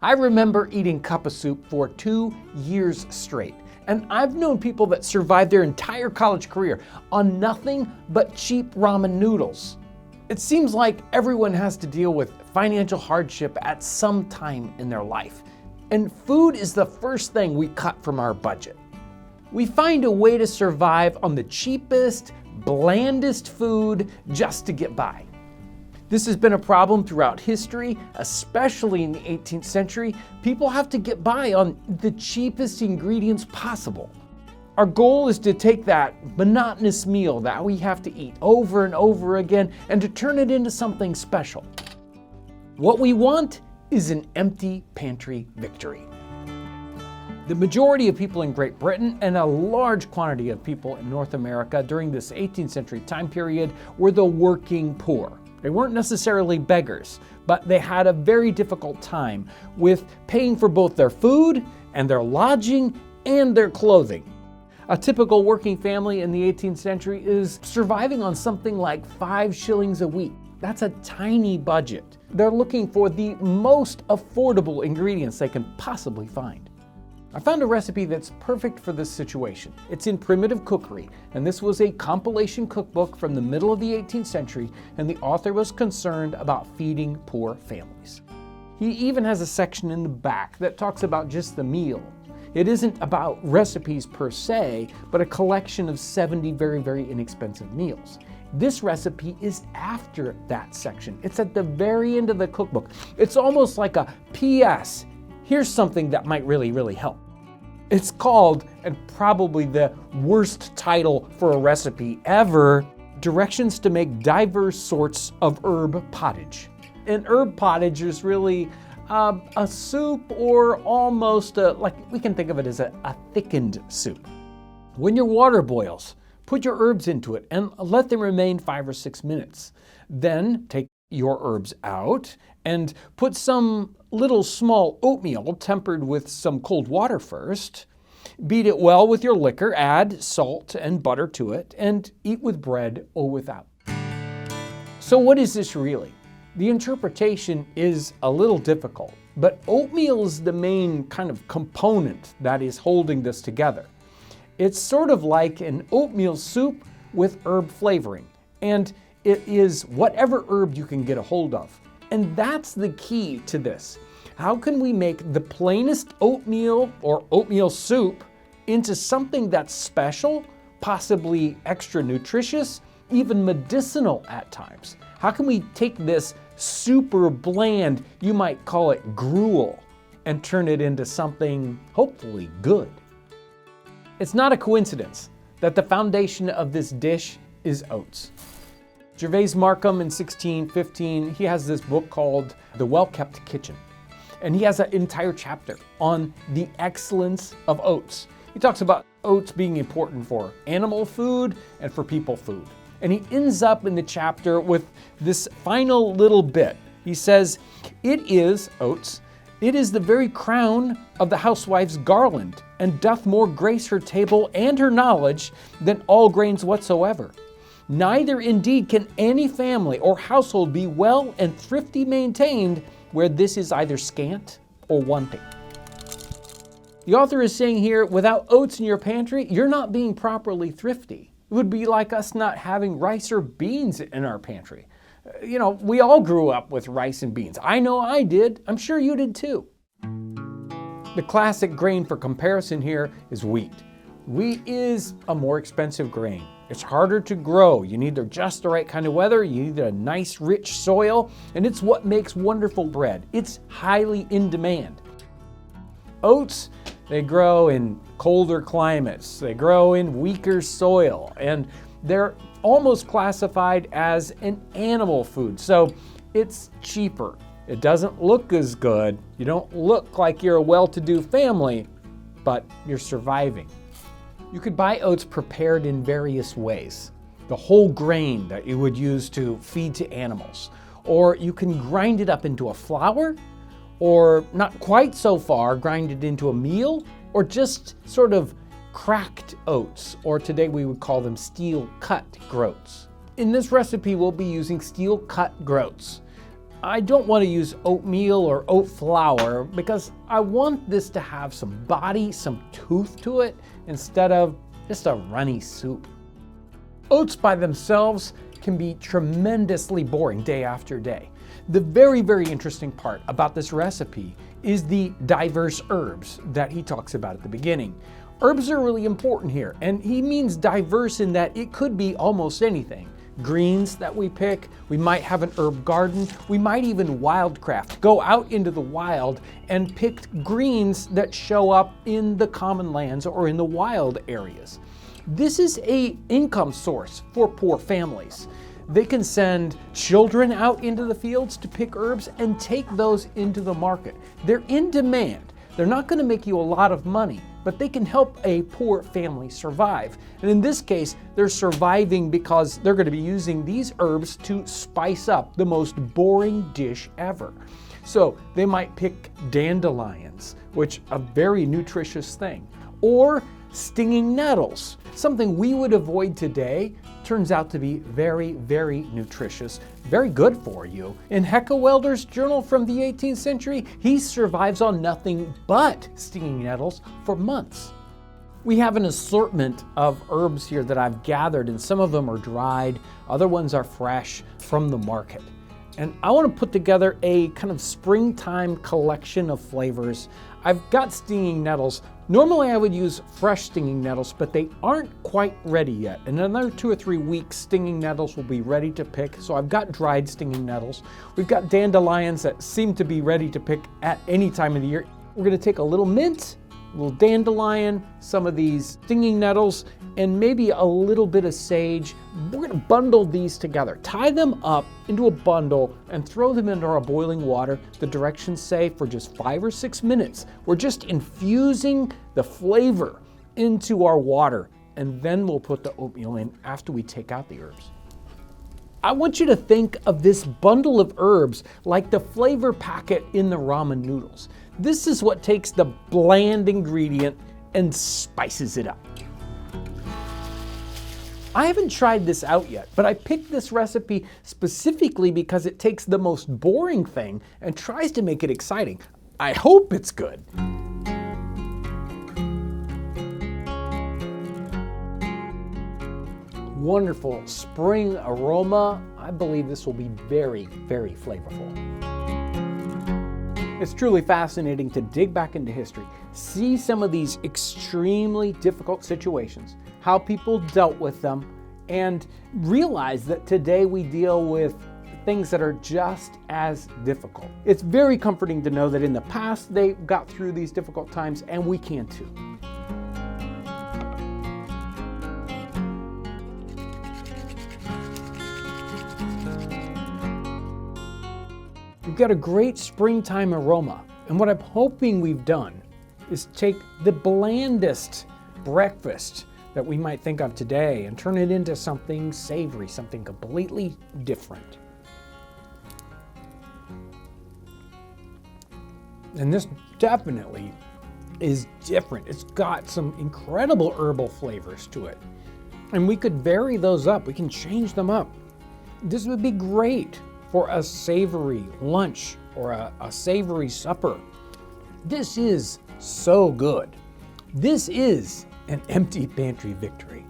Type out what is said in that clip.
I remember eating cup of soup for 2 years straight. And I've known people that survived their entire college career on nothing but cheap ramen noodles. It seems like everyone has to deal with financial hardship at some time in their life. And food is the first thing we cut from our budget. We find a way to survive on the cheapest, blandest food just to get by. This has been a problem throughout history, especially in the 18th century. People have to get by on the cheapest ingredients possible. Our goal is to take that monotonous meal that we have to eat over and over again and to turn it into something special. What we want is an empty pantry victory. The majority of people in Great Britain and a large quantity of people in North America during this 18th century time period were the working poor. They weren't necessarily beggars, but they had a very difficult time with paying for both their food and their lodging and their clothing. A typical working family in the 18th century is surviving on something like 5 shillings a week. That's a tiny budget. They're looking for the most affordable ingredients they can possibly find. I found a recipe that's perfect for this situation. It's in Primitive Cookery, and this was a compilation cookbook from the middle of the 18th century, and the author was concerned about feeding poor families. He even has a section in the back that talks about just the meal. It isn't about recipes per se, but a collection of 70 very, very inexpensive meals. This recipe is after that section. It's at the very end of the cookbook. It's almost like a P.S. Here's something that might really help. It's called, and probably the worst title for a recipe ever, Directions to Make Diverse Sorts of Herb Pottage. An herb pottage is really a soup, or almost like we can think of it as a thickened soup. When your water boils, put your herbs into it and let them remain 5 or 6 minutes. Then take your herbs out and put some little small oatmeal tempered with some cold water first. Beat it well with your liquor, add salt and butter to it, and eat with bread or without. So what is this really? The interpretation is a little difficult, but oatmeal is the main kind of component that is holding this together. It's sort of like an oatmeal soup with herb flavoring, and it is whatever herb you can get a hold of. And that's the key to this. How can we make the plainest oatmeal or oatmeal soup into something that's special, possibly extra nutritious, even medicinal at times? How can we take this super bland, you might call it gruel, and turn it into something hopefully good? It's not a coincidence that the foundation of this dish is oats. Gervase Markham in 1615, he has this book called The Well-Kept Kitchen. And he has an entire chapter on the excellence of oats. He talks about oats being important for animal food and for people food. And he ends up in the chapter with this final little bit. He says, "It is, oats, it is the very crown of the housewife's garland, and doth more grace her table and her knowledge than all grains whatsoever. Neither indeed can any family or household be well and thrifty maintained where this is either scant or wanting." The author is saying here, without oats in your pantry, you're not being properly thrifty. It would be like us not having rice or beans in our pantry. You know, we all grew up with rice and beans. I know I did. I'm sure you did too. The classic grain for comparison here is wheat. Wheat is a more expensive grain. It's harder to grow. You need just the right kind of weather. You need a nice, rich soil, and it's what makes wonderful bread. It's highly in demand. Oats, they grow in colder climates. They grow in weaker soil, and they're almost classified as an animal food. So it's cheaper. It doesn't look as good. You don't look like you're a well-to-do family, but you're surviving. You could buy oats prepared in various ways. The whole grain that you would use to feed to animals. Or you can grind it up into a flour, or not quite so far, grind it into a meal, or just sort of cracked oats, or today we would call them steel cut groats. In this recipe, we'll be using steel cut groats. I don't want to use oatmeal or oat flour because I want this to have some body, some tooth to it, instead of just a runny soup. Oats by themselves can be tremendously boring day after day. The very, very interesting part about this recipe is the diverse herbs that he talks about at the beginning. Herbs are really important here, and he means diverse in that it could be almost anything. Greens that we pick, we might have an herb garden, we might even wildcraft, go out into the wild and pick greens that show up in the common lands or in the wild areas. This is an income source for poor families. They can send children out into the fields to pick herbs and take those into the market. They're in demand. They're not going to make you a lot of money, but they can help a poor family survive. And in this case, they're surviving because they're going to be using these herbs to spice up the most boring dish ever. So they might pick dandelions, which a very nutritious thing, or stinging nettles. Something we would avoid today turns out to be very, very nutritious, very good for you. In Heckewelder's journal from the 18th century, he survives on nothing but stinging nettles for months. We have an assortment of herbs here that I've gathered, and some of them are dried, other ones are fresh from the market. And I want to put together a kind of springtime collection of flavors. I've got stinging nettles. Normally I would use fresh stinging nettles, but they aren't quite ready yet. In another 2 or 3 weeks, stinging nettles will be ready to pick. So I've got dried stinging nettles. We've got dandelions that seem to be ready to pick at any time of the year. We're going to take a little mint, a little dandelion, some of these stinging nettles, and maybe a little bit of sage. We're going to bundle these together, tie them up into a bundle, and throw them into our boiling water. The directions say for just 5 or 6 minutes. We're just infusing the flavor into our water, and then we'll put the oatmeal in after we take out the herbs. I want you to think of this bundle of herbs like the flavor packet in the ramen noodles. This is what takes the bland ingredient and spices it up. I haven't tried this out yet, but I picked this recipe specifically because it takes the most boring thing and tries to make it exciting. I hope it's good. Wonderful spring aroma. I believe this will be very, very flavorful. It's truly fascinating to dig back into history, see some of these extremely difficult situations, how people dealt with them, and realize that today we deal with things that are just as difficult. It's very comforting to know that in the past they got through these difficult times, and we can too. We've got a great springtime aroma, and what I'm hoping we've done is take the blandest breakfast that we might think of today and turn it into something savory, something completely different. And this definitely is different. It's got some incredible herbal flavors to it. And we could vary those up. We can change them up. This would be great for a savory lunch or a savory supper. This is so good. This is an empty pantry victory.